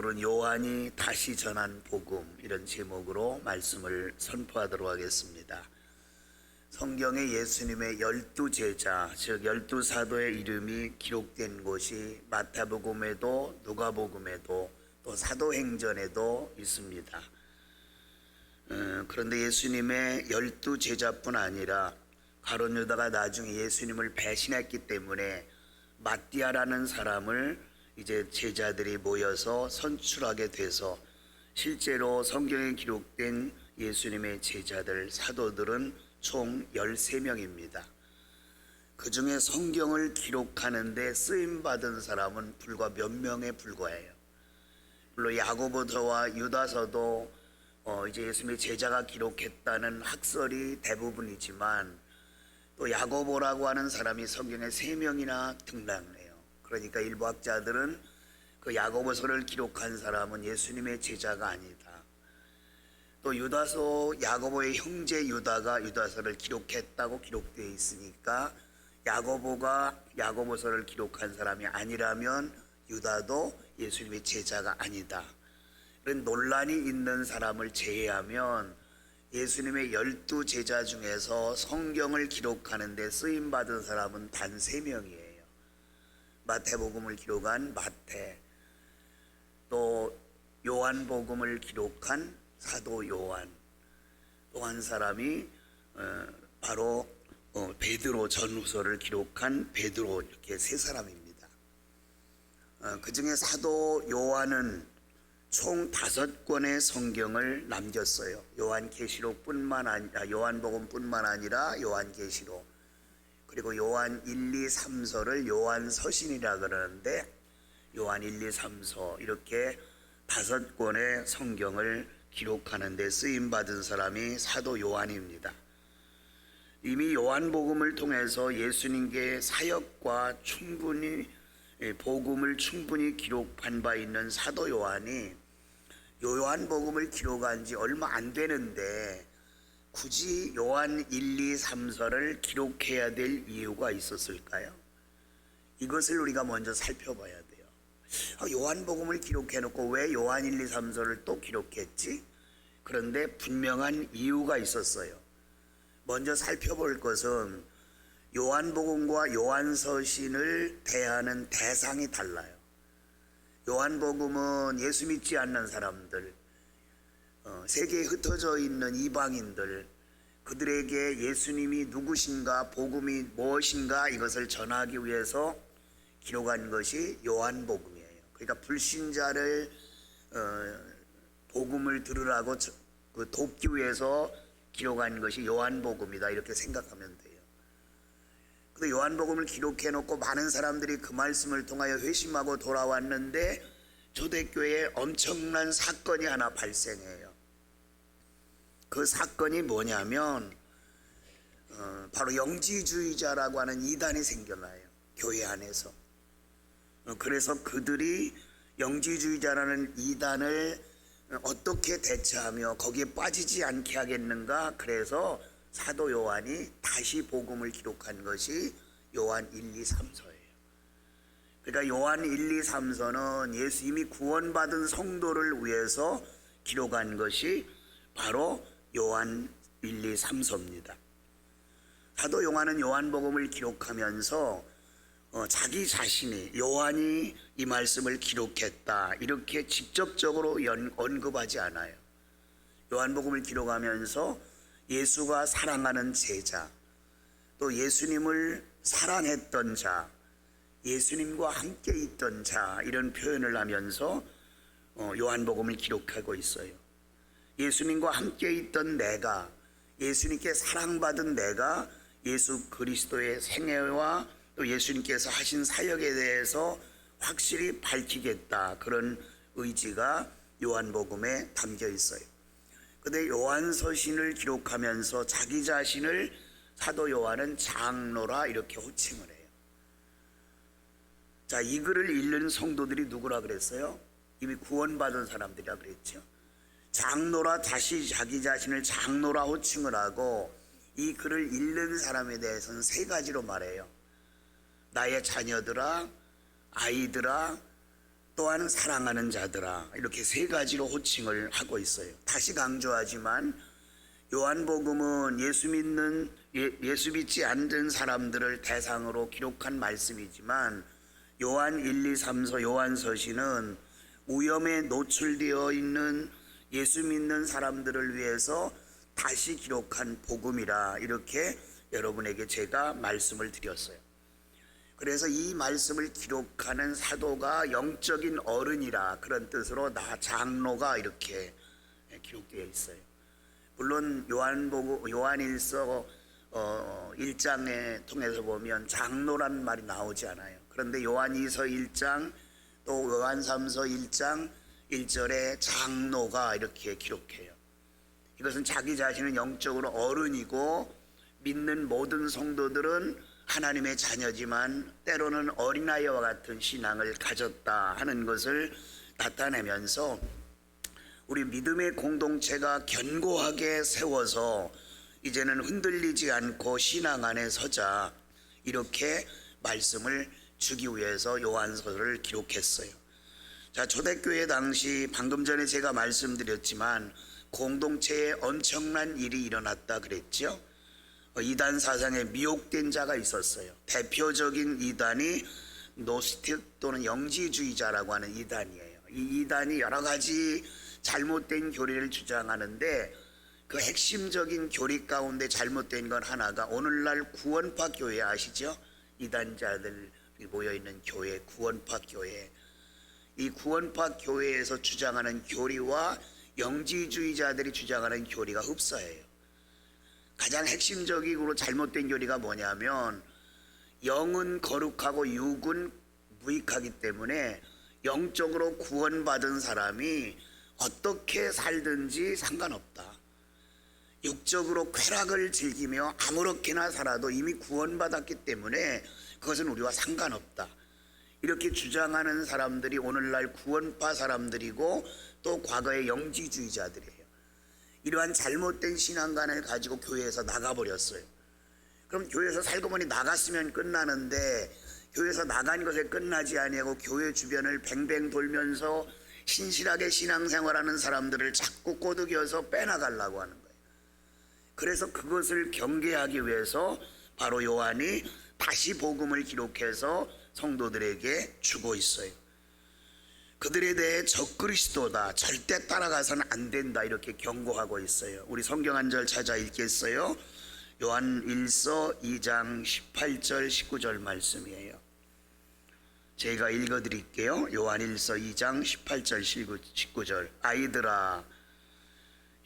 오늘은 요한이 다시 전한 복음, 이런 제목으로 말씀을 선포하도록 하겠습니다. 성경에 예수님의 12제자, 즉 12사도의 이름이 기록된 곳이 마태복음에도 누가복음에도 또 사도행전에도 있습니다. 그런데 예수님의 12제자뿐 아니라 가룟 유다가 나중에 예수님을 배신했기 때문에 마띠아라는 사람을 이제 제자들이 모여서 선출하게 돼서 실제로 성경에 기록된 예수님의 제자들, 사도들은 총 13명입니다. 그 중에 성경을 기록하는데 쓰임받은 사람은 불과 몇 명에 불과해요. 물론 야고보서와 유다서도 이제 예수님의 제자가 기록했다는 학설이 대부분이지만 또 야고보라고 하는 사람이 성경에 3명이나 등장해요. 그러니까 일부 학자들은 그 야고보서를 기록한 사람은 예수님의 제자가 아니다. 또 유다서, 야고보의 형제 유다가 유다서를 기록했다고 기록되어 있으니까 야고보가 야고보서를 기록한 사람이 아니라면 유다도 예수님의 제자가 아니다. 이런 논란이 있는 사람을 제외하면 예수님의 12제자 중에서 성경을 기록하는 데 쓰임받은 사람은 단 3명이에요. 마태복음을 기록한 마태, 또 요한복음을 기록한 사도 요한, 또 한 사람이 바로 베드로 전후서를 기록한 베드로, 이렇게 3사람입니다. 그 중에 사도 요한은 총 5권의 성경을 남겼어요. 요한계시록뿐만 아니라, 요한복음뿐만 아니라 요한계시록, 그리고 요한 1, 2, 3서를 요한서신이라 그러는데 요한 1, 2, 3서 이렇게 5권의 성경을 기록하는 데 쓰임받은 사람이 사도 요한입니다. 이미 요한복음을 통해서 예수님께 사역과 복음을 충분히 기록한 바 있는 사도 요한이 요한복음을 기록한 지 얼마 안 되는데 굳이 요한 1, 2, 3서를 기록해야 될 이유가 있었을까요? 이것을 우리가 먼저 살펴봐야 돼요. 요한복음을 기록해놓고 왜 요한 1, 2, 3서를 또 기록했지? 그런데 분명한 이유가 있었어요. 먼저 살펴볼 것은 요한복음과 요한서신을 대하는 대상이 달라요. 요한복음은 예수 믿지 않는 사람들, 세계에 흩어져 있는 이방인들, 그들에게 예수님이 누구신가, 복음이 무엇인가, 이것을 전하기 위해서 기록한 것이 요한복음이에요. 그러니까 불신자를 복음을 들으라고 돕기 위해서 기록한 것이 요한복음이다, 이렇게 생각하면 돼요. 근데 요한복음을 기록해 놓고 많은 사람들이 그 말씀을 통하여 회심하고 돌아왔는데 초대교회에 엄청난 사건이 하나 발생해요. 그 사건이 뭐냐면 바로 영지주의자라고 하는 이단이 생겨나요. 교회 안에서. 그래서 그들이 영지주의자라는 이단을 어떻게 대처하며 거기에 빠지지 않게 하겠는가, 그래서 사도 요한이 다시 복음을 기록한 것이 요한 1, 2, 3서예요. 그러니까 요한 1, 2, 3서는 예수 이미 구원받은 성도를 위해서 기록한 것이 바로 요한 1, 2, 3서입니다. 사도 요한은 요한복음을 기록하면서 자기 자신이, 요한이 이 말씀을 기록했다, 이렇게 직접적으로 언급하지 않아요. 요한복음을 기록하면서 예수가 사랑하는 제자, 또 예수님을 사랑했던 자, 예수님과 함께 있던 자, 이런 표현을 하면서 요한복음을 기록하고 있어요. 예수님과 함께 있던 내가, 예수님께 사랑받은 내가 예수 그리스도의 생애와 또 예수님께서 하신 사역에 대해서 확실히 밝히겠다, 그런 의지가 요한복음에 담겨 있어요. 그런데 요한서신을 기록하면서 자기 자신을 사도 요한은 장로라 이렇게 호칭을 해요. 자, 이 글을 읽는 성도들이 누구라 그랬어요? 이미 구원받은 사람들이라 그랬죠. 장로라, 다시 자기 자신을 장로라 호칭을 하고, 이 글을 읽는 사람에 대해서는 3가지로 말해요. 나의 자녀들아, 아이들아, 또한 사랑하는 자들아, 이렇게 세 가지로 호칭을 하고 있어요. 다시 강조하지만 요한복음은 예수 믿지 않는 사람들을 대상으로 기록한 말씀이지만 요한 1, 2, 3서 요한서신은 위험에 노출되어 있는 예수 믿는 사람들을 위해서 다시 기록한 복음이라 이렇게 여러분에게 제가 말씀을 드렸어요. 그래서 이 말씀을 기록하는 사도가 영적인 어른이라 그런 뜻으로 장로가 이렇게 기록되어 있어요. 물론 요한일서 1장에 통해서 보면 장로란 말이 나오지 않아요. 그런데 요한2서 1장 또 요한3서 1장 1절에 장로가 이렇게 기록해요. 이것은 자기 자신은 영적으로 어른이고 믿는 모든 성도들은 하나님의 자녀지만 때로는 어린아이와 같은 신앙을 가졌다 하는 것을 나타내면서 우리 믿음의 공동체가 견고하게 세워서 이제는 흔들리지 않고 신앙 안에 서자 이렇게 말씀을 주기 위해서 요한서를 기록했어요. 자, 초대교회 당시 방금 전에 제가 말씀드렸지만 공동체에 엄청난 일이 일어났다 그랬죠. 이단 사상에 미혹된 자가 있었어요. 대표적인 이단이 노스틱 또는 영지주의자라고 하는 이단이에요. 이 이단이 여러 가지 잘못된 교리를 주장하는데 그 핵심적인 교리 가운데 잘못된 건 하나가 오늘날 구원파 교회 아시죠? 이단자들이 모여있는 교회, 구원파 교회. 이 구원파 교회에서 주장하는 교리와 영지주의자들이 주장하는 교리가 흡사해요. 가장 핵심적으로 잘못된 교리가 뭐냐면 영은 거룩하고 육은 무익하기 때문에 영적으로 구원받은 사람이 어떻게 살든지 상관없다. 육적으로 쾌락을 즐기며 아무렇게나 살아도 이미 구원받았기 때문에 그것은 우리와 상관없다. 이렇게 주장하는 사람들이 오늘날 구원파 사람들이고 또 과거의 영지주의자들이에요. 이러한 잘못된 신앙관을 가지고 교회에서 나가버렸어요. 그럼 교회에서 살고 보니 나갔으면 끝나는데 교회에서 나간 것에 끝나지 아니하고 교회 주변을 뱅뱅 돌면서 신실하게 신앙생활하는 사람들을 자꾸 꼬드겨서 빼나가려고 하는 거예요. 그래서 그것을 경계하기 위해서 바로 요한이 다시 복음을 기록해서 성도들에게 주고 있어요. 그들에 대해 적그리스도다, 절대 따라가서는 안 된다 이렇게 경고하고 있어요. 우리 성경 한 절 찾아 읽겠어요. 요한 1서 2장 18절 19절 말씀이에요. 제가 읽어드릴게요. 요한 1서 2장 18절 19절. 아이들아,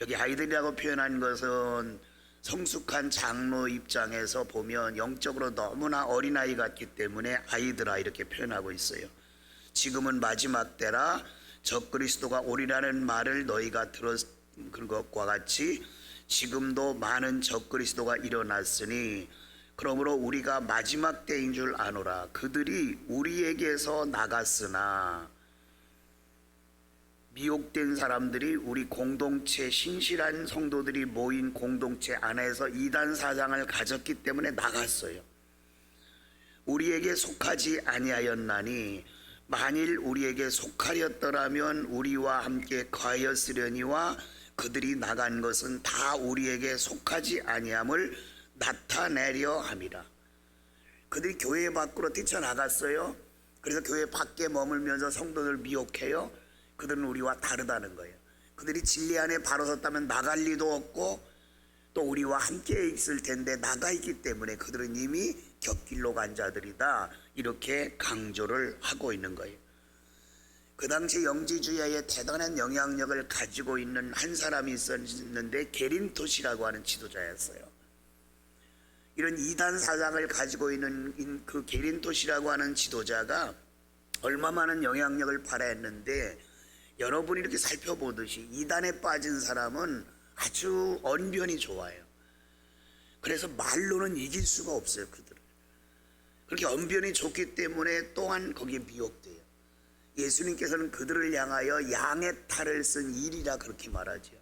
여기 아이들이라고 표현한 것은 성숙한 장로 입장에서 보면 영적으로 너무나 어린아이 같기 때문에 아이들아 이렇게 표현하고 있어요. 지금은 마지막 때라 적그리스도가 오리라는 말을 너희가 들었 것과 같이 지금도 많은 적그리스도가 일어났으니 그러므로 우리가 마지막 때인 줄 아노라. 그들이 우리에게서 나갔으나 미혹된 사람들이 우리 공동체 신실한 성도들이 모인 공동체 안에서 이단 사상을 가졌기 때문에 나갔어요. 우리에게 속하지 아니하였나니 만일 우리에게 속하였더라면 우리와 함께 거하였으려니와 그들이 나간 것은 다 우리에게 속하지 아니함을 나타내려 함이라. 그들이 교회 밖으로 뛰쳐나갔어요. 그래서 교회 밖에 머물면서 성도들 미혹해요. 그들은 우리와 다르다는 거예요. 그들이 진리 안에 바로 섰다면 나갈 리도 없고 또 우리와 함께 있을 텐데 나가 있기 때문에 그들은 이미 곁길로 간 자들이다 이렇게 강조를 하고 있는 거예요. 그 당시 영지주의에 대단한 영향력을 가지고 있는 한 사람이 있었는데 게린토시라고 하는 지도자였어요. 이런 이단 사상을 가지고 있는 그 게린토시라고 하는 지도자가 얼마 많은 영향력을 발휘했는데 여러분이 이렇게 살펴보듯이 이단에 빠진 사람은 아주 언변이 좋아요. 그래서 말로는 이길 수가 없어요. 그들을. 그렇게 언변이 좋기 때문에 또한 거기에 미혹돼요. 예수님께서는 그들을 향하여 양의 탈을 쓴 일이라 그렇게 말하죠.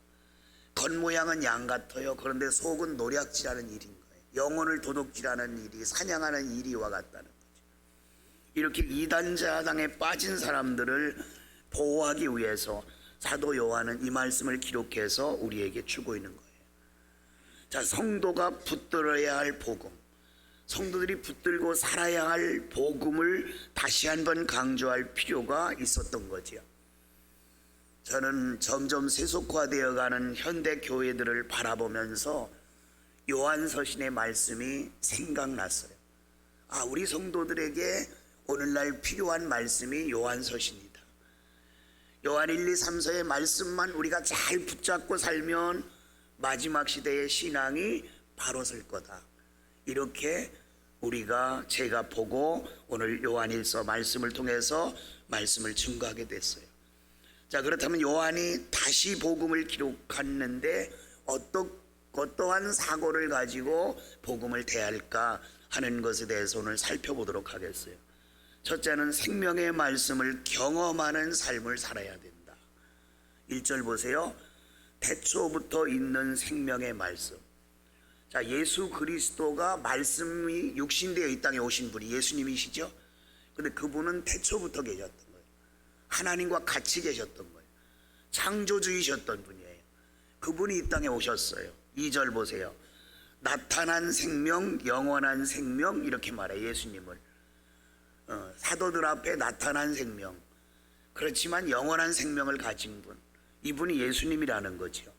겉모양은 양 같아요. 그런데 속은 노략질하는 일인 거예요. 영혼을 도둑질하는 일이, 사냥하는 일이와 같다는 거죠. 이렇게 이단자당에 빠진 사람들을 보호하기 위해서 사도 요한은 이 말씀을 기록해서 우리에게 주고 있는 거예요. 자, 성도가 붙들어야 할 복음, 성도들이 붙들고 살아야 할 복음을 다시 한번 강조할 필요가 있었던 거지요. 저는 점점 세속화되어 가는 현대 교회들을 바라보면서 요한서신의 말씀이 생각났어요. 아, 우리 성도들에게 오늘날 필요한 말씀이 요한서신이다. 요한 1, 2, 3서의 말씀만 우리가 잘 붙잡고 살면 마지막 시대의 신앙이 바로 설 거다. 이렇게 제가 보고 오늘 요한일서 말씀을 통해서 말씀을 증거하게 됐어요. 자, 그렇다면 요한이 다시 복음을 기록했는데 어떠한 사고를 가지고 복음을 대할까 하는 것에 대해서 오늘 살펴보도록 하겠어요. 첫째는 생명의 말씀을 경험하는 삶을 살아야 된다. 1절 보세요. 태초부터 있는 생명의 말씀. 자, 예수 그리스도가 말씀이 육신되어 이 땅에 오신 분이 예수님이시죠. 근데 그분은 태초부터 계셨던 거예요. 하나님과 같이 계셨던 거예요. 창조주이셨던 분이에요. 그분이 이 땅에 오셨어요. 2절 보세요. 나타난 생명, 영원한 생명, 이렇게 말해요. 예수님을 사도들 앞에 나타난 생명, 그렇지만 영원한 생명을 가진 분, 이분이 예수님이라는 거죠.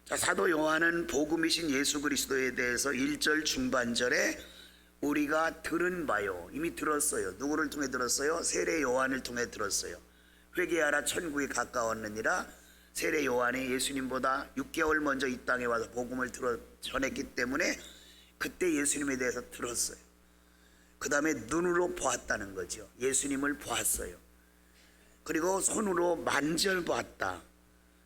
자, 사도 요한은 복음이신 예수 그리스도에 대해서 1절 중반절에 우리가 들은 바요, 이미 들었어요. 누구를 통해 들었어요? 세례 요한을 통해 들었어요. 회개하라, 천국이 가까웠느니라. 세례 요한이 예수님보다 6개월 먼저 이 땅에 와서 복음을 전했기 때문에 그때 예수님에 대해서 들었어요. 그 다음에 눈으로 보았다는 거죠. 예수님을 보았어요. 그리고 손으로 만져봤다.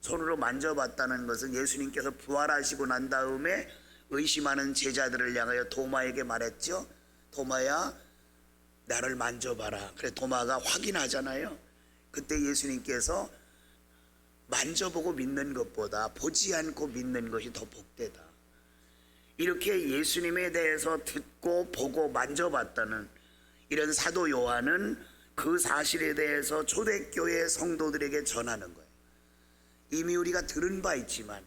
손으로 만져봤다는 것은 예수님께서 부활하시고 난 다음에 의심하는 제자들을 향하여 도마에게 말했죠. 도마야, 나를 만져봐라. 그래, 도마가 확인하잖아요. 그때 예수님께서 만져보고 믿는 것보다 보지 않고 믿는 것이 더 복되다. 이렇게 예수님에 대해서 듣고 보고 만져봤다는 이런 사도 요한은 그 사실에 대해서 초대교회 성도들에게 전하는 거예요. 이미 우리가 들은 바 있지만,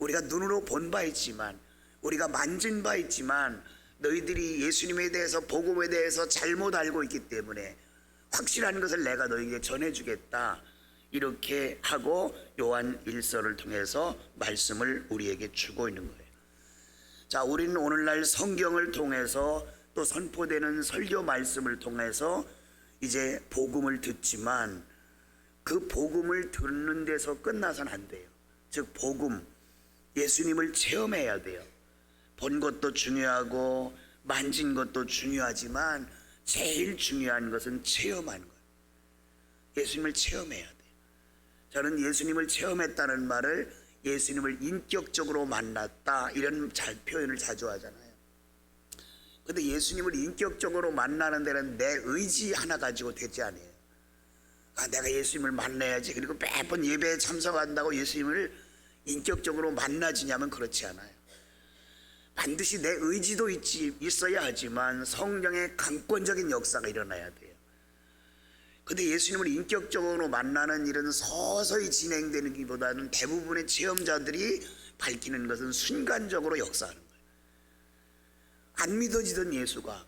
우리가 눈으로 본 바 있지만, 우리가 만진 바 있지만, 너희들이 예수님에 대해서, 복음에 대해서 잘못 알고 있기 때문에 확실한 것을 내가 너희에게 전해주겠다. 이렇게 하고 요한 1서를 통해서 말씀을 우리에게 주고 있는 거예요. 자, 우리는 오늘날 성경을 통해서 또 선포되는 설교 말씀을 통해서 이제 복음을 듣지만 그 복음을 듣는 데서 끝나서는 안 돼요. 즉 복음, 예수님을 체험해야 돼요. 본 것도 중요하고 만진 것도 중요하지만 제일 중요한 것은 체험하는 거예요. 예수님을 체험해야 돼요. 저는 예수님을 체험했다는 말을 예수님을 인격적으로 만났다, 이런 표현을 자주 하잖아요. 근데 예수님을 인격적으로 만나는 데는 내 의지 하나 가지고 되지 않아요. 아, 내가 예수님을 만나야지, 그리고 매번 예배에 참석한다고 예수님을 인격적으로 만나지냐면 그렇지 않아요. 반드시 내 의지도 있어야 하지만 성령의 강권적인 역사가 일어나야 돼요. 근데 예수님을 인격적으로 만나는 일은 서서히 진행되는 것보다는 대부분의 체험자들이 밝히는 것은 순간적으로 역사하는 거예요. 안 믿어지던 예수가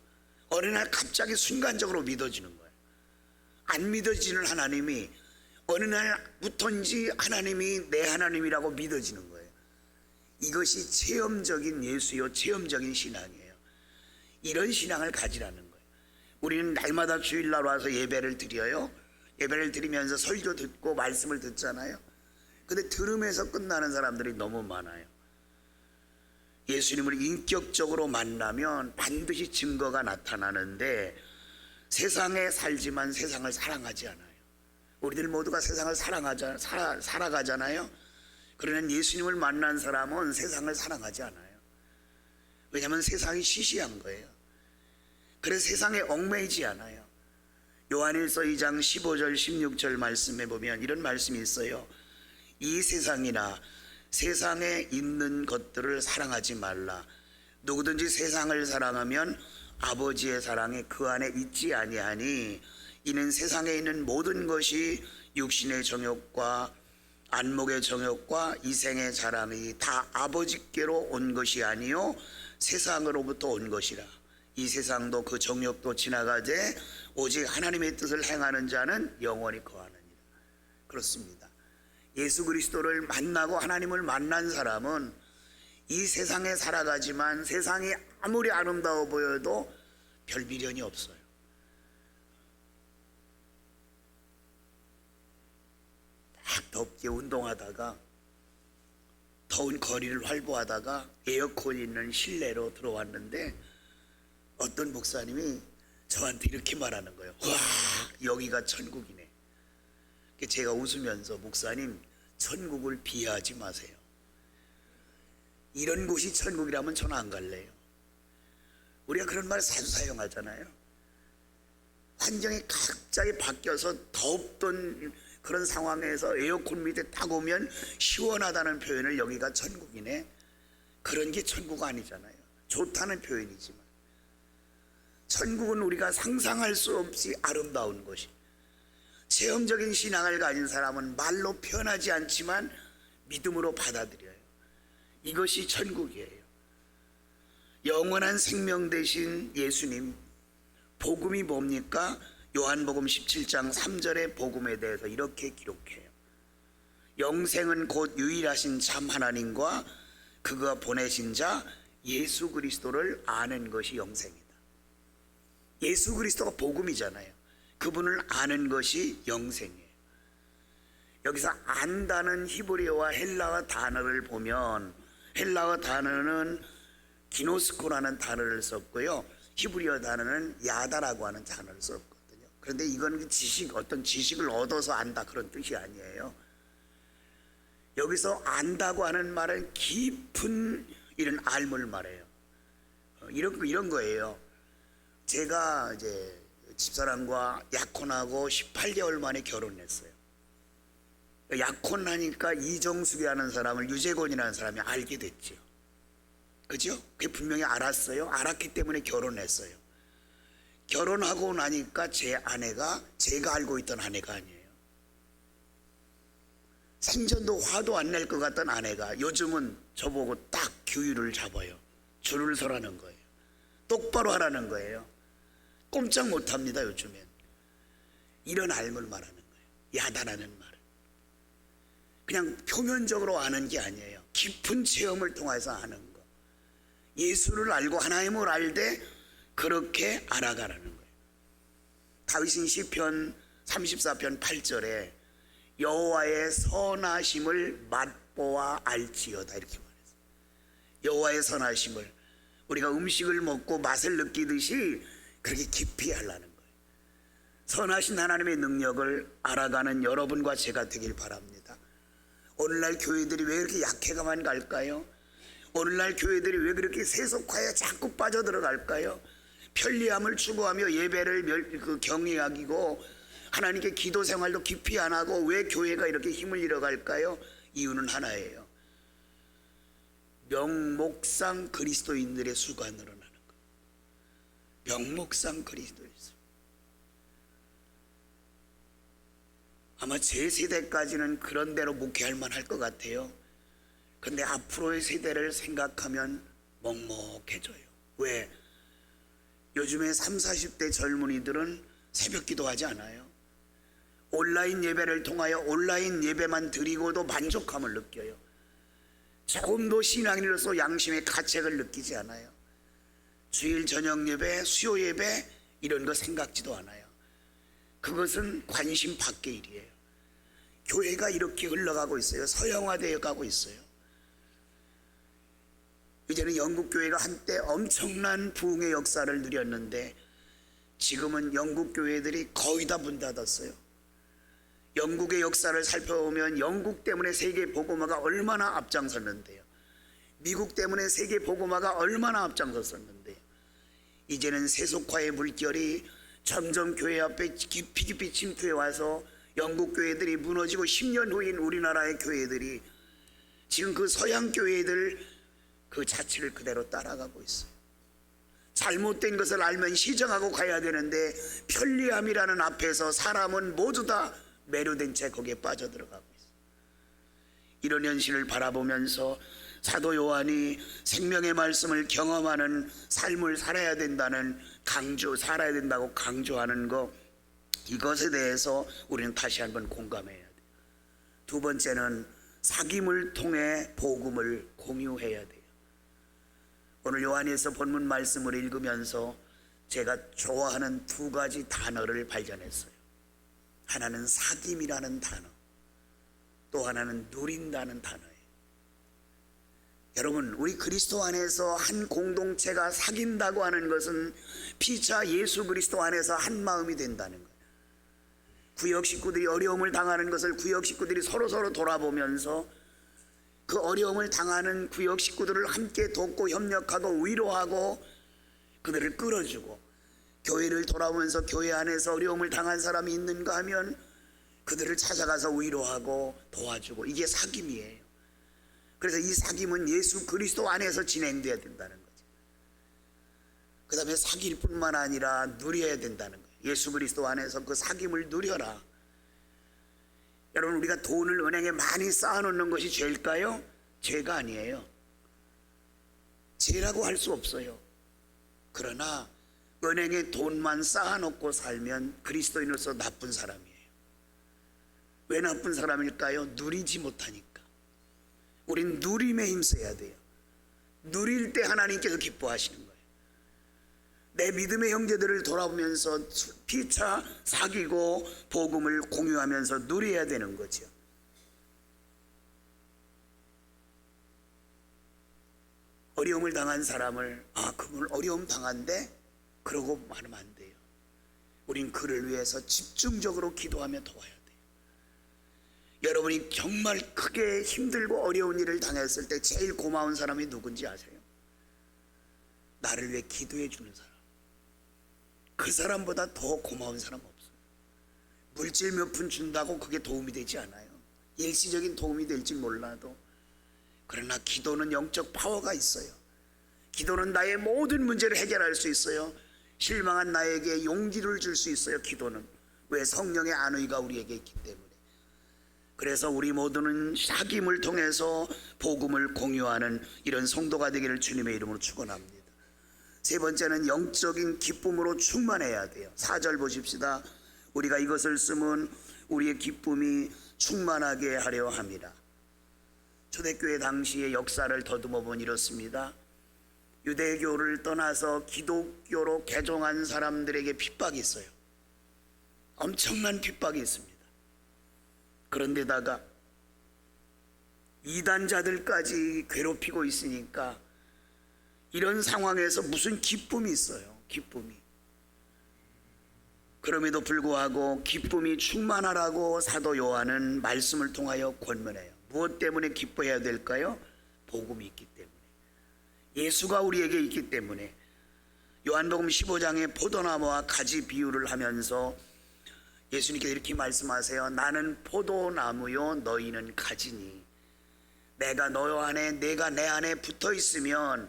어느 날 갑자기 순간적으로 믿어지는 거예요. 안 믿어지는 하나님이 어느 날부터인지 하나님이 내 하나님이라고 믿어지는 거예요. 이것이 체험적인 예수요, 체험적인 신앙이에요. 이런 신앙을 가지라는 거예요. 우리는 날마다 주일날 와서 예배를 드려요. 예배를 드리면서 설교 듣고 말씀을 듣잖아요. 근데 들으면서 끝나는 사람들이 너무 많아요. 예수님을 인격적으로 만나면 반드시 증거가 나타나는데 세상에 살지만 세상을 사랑하지 않아요. 우리들 모두가 세상을 살아가잖아요. 그러나 예수님을 만난 사람은 세상을 사랑하지 않아요. 왜냐하면 세상이 시시한 거예요. 그래서 세상에 얽매이지 않아요. 요한일서 2장 15절 16절 말씀에 보면 이런 말씀이 있어요. 이 세상이나 세상에 있는 것들을 사랑하지 말라. 누구든지 세상을 사랑하면 아버지의 사랑이 그 안에 있지 아니하니 이는 세상에 있는 모든 것이 육신의 정욕과 안목의 정욕과 이생의 자랑이 다 아버지께로 온 것이 아니요 세상으로부터 온 것이라. 이 세상도 그 정욕도 지나가되 오직 하나님의 뜻을 행하는 자는 영원히 거하느니라. 그렇습니다. 예수 그리스도를 만나고 하나님을 만난 사람은 이 세상에 살아가지만 세상이 아무리 아름다워 보여도 별 미련이 없어요. 막 덥게 운동하다가 더운 거리를 활보하다가 에어컨 있는 실내로 들어왔는데 어떤 목사님이 저한테 이렇게 말하는 거예요. 와, 여기가 천국이네. 제가 웃으면서 목사님, 천국을 비하하지 마세요. 이런 곳이 천국이라면 저는 안 갈래요. 우리가 그런 말 자주 사용하잖아요. 환경이 갑자기 바뀌어서 덥던 그런 상황에서 에어컨 밑에 딱 오면 시원하다는 표현을 여기가 천국이네. 그런 게 천국 아니잖아요. 좋다는 표현이지만 천국은 우리가 상상할 수 없이 아름다운 곳이. 체험적인 신앙을 가진 사람은 말로 표현하지 않지만 믿음으로 받아들여요. 이것이 천국이에요. 영원한 생명 되신 예수님, 복음이 뭡니까? 요한복음 17장 3절의 복음에 대해서 이렇게 기록해요. 영생은 곧 유일하신 참 하나님과 그가 보내신 자 예수 그리스도를 아는 것이 영생이다. 예수 그리스도가 복음이잖아요. 그분을 아는 것이 영생이에요. 여기서 안다는 히브리어와 헬라어 단어를 보면 헬라어 단어는 기노스코라는 단어를 썼고요, 히브리어 단어는 야다라고 하는 단어를 썼거든요. 그런데 이건 어떤 지식을 얻어서 안다 그런 뜻이 아니에요. 여기서 안다고 하는 말은 깊은 이런 알물 말해요. 이런 거예요. 제가 이제 집사람과 약혼하고 18개월 만에 결혼했어요. 약혼하니까 이정숙이라는 사람을 유재곤이라는 사람이 알게 됐죠. 그죠? 그게 분명히 알았어요. 알았기 때문에 결혼했어요. 결혼하고 나니까 제 아내가 제가 알고 있던 아내가 아니에요. 생전도 화도 안 낼 것 같던 아내가 요즘은 저보고 딱 규율을 잡아요. 줄을 서라는 거예요. 똑바로 하라는 거예요. 꼼짝 못합니다. 요즘엔 이런 알물 말하는 거예요. 야다라는 말은 그냥 표면적으로 아는 게 아니에요. 깊은 체험을 통해서 아는 거. 예수를 알고 하나님을 알되 그렇게 알아가라는 거예요. 다윗은 시편 34편 8절에 여호와의 선하심을 맛보아 알지어다 이렇게 말했어요. 여호와의 선하심을 우리가 음식을 먹고 맛을 느끼듯이 그렇게 깊이 하려는 거예요. 선하신 하나님의 능력을 알아가는 여러분과 제가 되길 바랍니다. 오늘날 교회들이 왜 이렇게 약해가만 갈까요? 오늘날 교회들이 왜 그렇게 세속화에 자꾸 빠져들어갈까요? 편리함을 추구하며 예배를 경외하기고 하나님께 기도 생활도 깊이 안 하고 왜 교회가 이렇게 힘을 잃어갈까요? 이유는 하나예요. 명목상 그리스도인들의 수가 늘어나는 것. 명목상 그리스도인 수. 아마 제 세대까지는 그런 대로 목회할 만할 것 같아요. 근데 앞으로의 세대를 생각하면 먹먹해져요. 왜? 요즘에 30, 40대 젊은이들은 새벽 기도하지 않아요. 온라인 예배를 통하여 온라인 예배만 드리고도 만족함을 느껴요. 조금도 신앙인으로서 양심의 가책을 느끼지 않아요. 주일 저녁 예배, 수요 예배 이런 거 생각지도 않아요. 그것은 관심 밖의 일이에요. 교회가 이렇게 흘러가고 있어요. 서양화되어 가고 있어요. 이제는 영국 교회가 한때 엄청난 부흥의 역사를 누렸는데 지금은 영국 교회들이 거의 다 문 닫았어요. 영국의 역사를 살펴보면 영국 때문에 세계 복음화가 얼마나 앞장섰는데요. 미국 때문에 세계 복음화가 얼마나 앞장섰었는데요. 이제는 세속화의 물결이 점점 교회 앞에 깊이 침투해 와서 영국 교회들이 무너지고 10년 후인 우리나라의 교회들이 지금 그 서양 교회들 그 자취를 그대로 따라가고 있어요. 잘못된 것을 알면 시정하고 가야 되는데 편리함이라는 앞에서 사람은 모두 다 매료된 채 거기에 빠져들어가고 있어요. 이런 현실을 바라보면서 사도 요한이 생명의 말씀을 경험하는 삶을 살아야 된다고 강조하는 것, 이것에 대해서 우리는 다시 한번 공감해야 돼요. 두 번째는 사귐을 통해 복음을 공유해야 돼요. 오늘 요한에서 본문 말씀을 읽으면서 제가 좋아하는 두 가지 단어를 발견했어요. 하나는 사귐이라는 단어, 또 하나는 누린다는 단어예요. 여러분, 우리 그리스도 안에서 한 공동체가 사귄다고 하는 것은 피차 예수 그리스도 안에서 한 마음이 된다는 거예요. 구역 식구들이 어려움을 당하는 것을 구역 식구들이 서로 돌아보면서 그 어려움을 당하는 구역 식구들을 함께 돕고 협력하고 위로하고 그들을 끌어주고, 교회를 돌아오면서 교회 안에서 어려움을 당한 사람이 있는가 하면 그들을 찾아가서 위로하고 도와주고, 이게 사귐이에요. 그래서 이 사귐은 예수 그리스도 안에서 진행돼야 된다는 거죠. 그 다음에 사귈 뿐만 아니라 누려야 된다는 거예요. 예수 그리스도 안에서 그 사귐을 누려라. 여러분, 우리가 돈을 은행에 많이 쌓아놓는 것이 죄일까요? 죄가 아니에요. 죄라고 할 수 없어요. 그러나 은행에 돈만 쌓아놓고 살면 그리스도인으로서 나쁜 사람이에요. 왜 나쁜 사람일까요? 누리지 못하니까. 우린 누림에 힘써야 돼요. 누릴 때 하나님께서 기뻐하시는 거예요. 내 믿음의 형제들을 돌아보면서 피차 사귀고 복음을 공유하면서 누려야 되는 거죠. 어려움을 당한 사람을 그분 어려움 당한데 그러고 말하면 안 돼요. 우린 그를 위해서 집중적으로 기도하며 도와야 돼요. 여러분이 정말 크게 힘들고 어려운 일을 당했을 때 제일 고마운 사람이 누군지 아세요? 나를 위해 기도해 주는 사람. 그 사람보다 더 고마운 사람 없어요. 물질 몇 푼 준다고 그게 도움이 되지 않아요. 일시적인 도움이 될지 몰라도. 그러나 기도는 영적 파워가 있어요. 기도는 나의 모든 문제를 해결할 수 있어요. 실망한 나에게 용기를 줄 수 있어요. 기도는. 왜? 성령의 안의가 우리에게 있기 때문에. 그래서 우리 모두는 사귐을 통해서 복음을 공유하는 이런 성도가 되기를 주님의 이름으로 축원합니다. 세 번째는 영적인 기쁨으로 충만해야 돼요. 4절 보십시다. 우리가 이것을 쓰면 우리의 기쁨이 충만하게 하려 함이라. 초대교회 당시의 역사를 더듬어 보면 이렇습니다. 유대교를 떠나서 기독교로 개종한 사람들에게 핍박이 있어요. 엄청난 핍박이 있습니다. 그런데다가 이단자들까지 괴롭히고 있으니까 이런 상황에서 무슨 기쁨이 있어요. 기쁨이. 그럼에도 불구하고 기쁨이 충만하라고 사도 요한은 말씀을 통하여 권면해요. 무엇 때문에 기뻐해야 될까요? 복음이 있기 때문에. 예수가 우리에게 있기 때문에. 요한복음 15장에 포도나무와 가지 비유를 하면서 예수님께서 이렇게 말씀하세요. 나는 포도나무요 너희는 가지니 내가 너 안에 내가 내 안에 붙어 있으면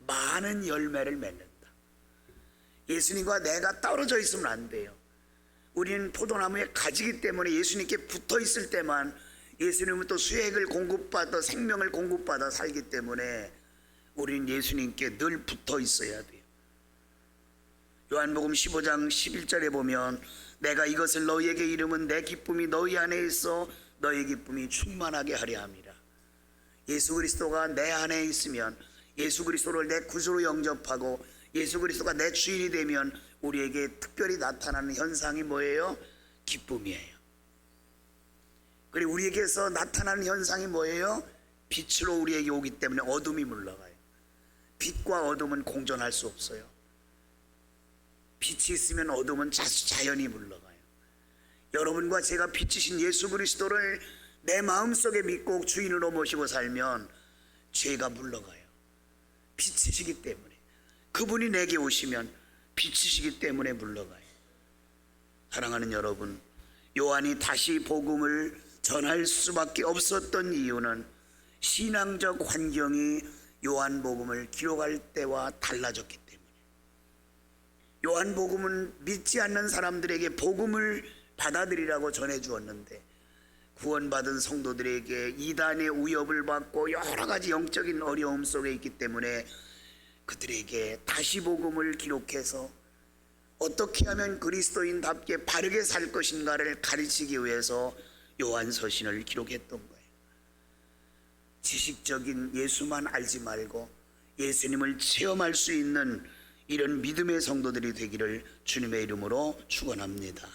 많은 열매를 맺는다. 예수님과 내가 떨어져 있으면 안 돼요. 우리는 포도나무에 가지기 때문에 예수님께 붙어 있을 때만 예수님은 또 수액을 공급받아 생명을 공급받아 살기 때문에 우리는 예수님께 늘 붙어 있어야 돼요. 요한복음 15장 11절에 보면 내가 이것을 너희에게 이름은 내 기쁨이 너희 안에 있어 너희 기쁨이 충만하게 하려 함이라. 예수 그리스도가 내 안에 있으면, 예수 그리스도를 내 구주로 영접하고 예수 그리스도가 내 주인이 되면 우리에게 특별히 나타나는 현상이 뭐예요? 기쁨이에요. 그리고 우리에게서 나타나는 현상이 뭐예요? 빛으로 우리에게 오기 때문에 어둠이 물러가요. 빛과 어둠은 공존할 수 없어요. 빛이 있으면 어둠은 자연히 물러가요. 여러분과 제가 빛이신 예수 그리스도를 내 마음속에 믿고 주인으로 모시고 살면 죄가 물러가요. 빛이시기 때문에. 그분이 내게 오시면 빛이시기 때문에 물러가요. 사랑하는 여러분, 요한이 다시 복음을 전할 수밖에 없었던 이유는 신앙적 환경이 요한복음을 기록할 때와 달라졌기 때문에. 요한복음은 믿지 않는 사람들에게 복음을 받아들이라고 전해주었는데 구원받은 성도들에게 이단의 위협을 받고 여러 가지 영적인 어려움 속에 있기 때문에 그들에게 다시 복음을 기록해서 어떻게 하면 그리스도인답게 바르게 살 것인가를 가르치기 위해서 요한서신을 기록했던 거예요. 지식적인 예수만 알지 말고 예수님을 체험할 수 있는 이런 믿음의 성도들이 되기를 주님의 이름으로 축원합니다.